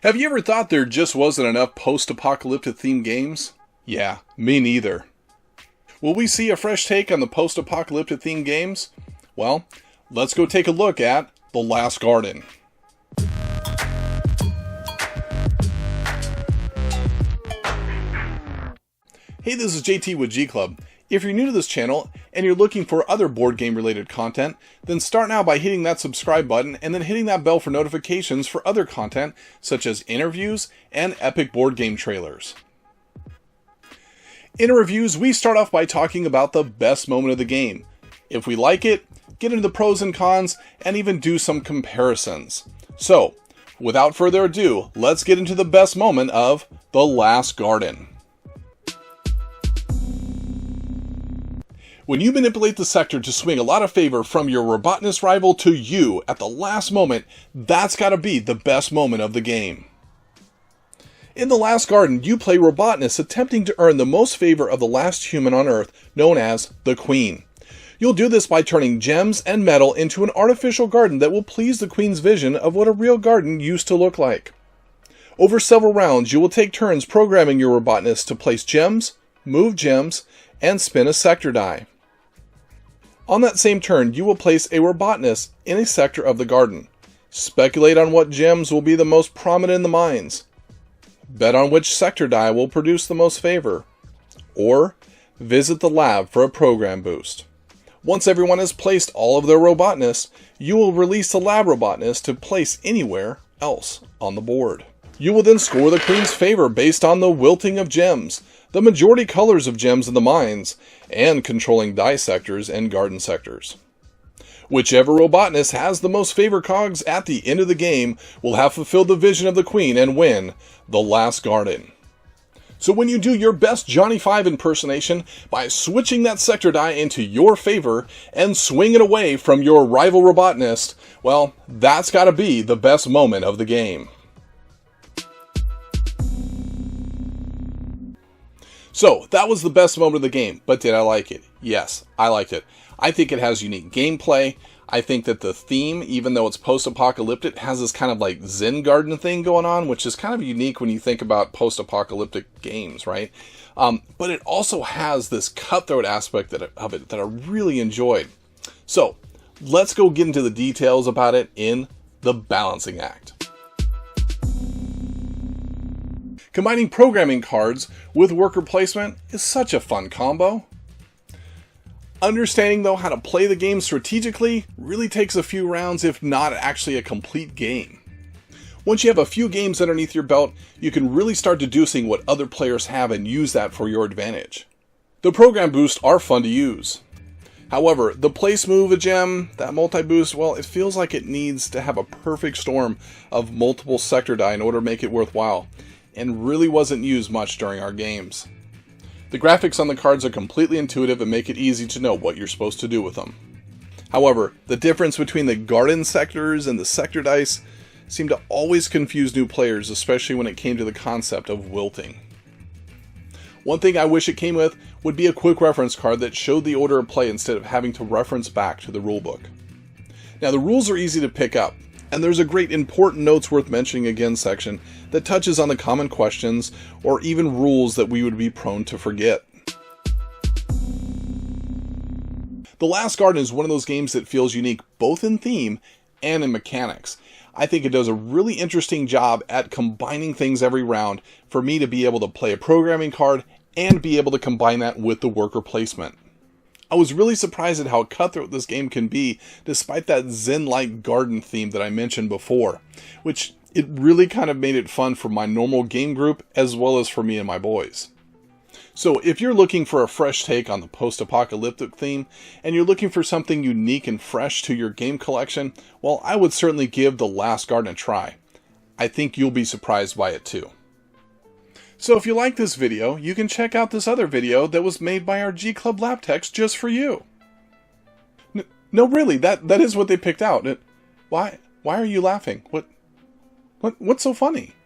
Have you ever thought there just wasn't enough post-apocalyptic themed games? Yeah, me neither. Will we see a fresh take on the post-apocalyptic themed games? Well, let's go take a look at The Last Garden. Hey, this is JT with G Club. If you're new to this channel and you're looking for other board game related content, then start now by hitting that subscribe button and then hitting that bell for notifications for other content such as interviews and epic board game trailers. In reviews, we start off by talking about the best moment of the game. If we like it, get into the pros and cons, and even do some comparisons. So, without further ado, let's get into the best moment of The Last Garden. When you manipulate the sector to swing a lot of favor from your robotinist rival to you at the last moment, that's gotta be the best moment of the game. In The Last Garden, you play robotinist attempting to earn the most favor of the last human on Earth, known as the Queen. You'll do this by turning gems and metal into an artificial garden that will please the Queen's vision of what a real garden used to look like. Over several rounds, you will take turns programming your robotinist to place gems, move gems, and spin a sector die. On that same turn, you will place a robotinist in a sector of the garden. Speculate on what gems will be the most prominent in the mines. Bet on which sector die will produce the most favor. Or visit the lab for a program boost. Once everyone has placed all of their robotinists, you will release the lab robotinist to place anywhere else on the board. You will then score the Queen's favor based on the wilting of gems, the majority colors of gems in the mines, and controlling die sectors and garden sectors. Whichever robotinist has the most favor cogs at the end of the game will have fulfilled the vision of the Queen and win The Last Garden. So when you do your best Johnny 5 impersonation by switching that sector die into your favor and swing it away from your rival robotinist, well, that's gotta be the best moment of the game. So, that was the best moment of the game, but did I like it? Yes, I liked it. I think it has unique gameplay. I think that the theme, even though it's post-apocalyptic, has this kind of like Zen garden thing going on, which is kind of unique when you think about post-apocalyptic games, right? But it also has this cutthroat aspect of it that I really enjoyed. So, let's go get into the details about it in the balancing act. Combining programming cards with worker placement is such a fun combo. Understanding, though, how to play the game strategically really takes a few rounds, if not actually a complete game. Once you have a few games underneath your belt, you can really start deducing what other players have and use that for your advantage. The program boosts are fun to use. However, the place move a gem, that multi-boost, well, it feels like it needs to have a perfect storm of multiple sector die in order to make it worthwhile, and really wasn't used much during our games. The graphics on the cards are completely intuitive and make it easy to know what you're supposed to do with them. However, the difference between the garden sectors and the sector dice seemed to always confuse new players, especially when it came to the concept of wilting. One thing I wish it came with would be a quick reference card that showed the order of play instead of having to reference back to the rulebook. Now, the rules are easy to pick up, and there's a great important notes worth mentioning again section that touches on the common questions or even rules that we would be prone to forget. The Last Garden is one of those games that feels unique both in theme and in mechanics. I think it does a really interesting job at combining things every round for me to be able to play a programming card and be able to combine that with the worker placement. I was really surprised at how cutthroat this game can be, despite that Zen-like garden theme that I mentioned before, which it really kind of made it fun for my normal game group as well as for me and my boys. So if you're looking for a fresh take on the post-apocalyptic theme, and you're looking for something unique and fresh to your game collection, well, I would certainly give The Last Garden a try. I think you'll be surprised by it too. So if you like this video, you can check out this other video that was made by our G Club lab techs just for you. No, really, that is what they picked out. Why are you laughing? What's so funny?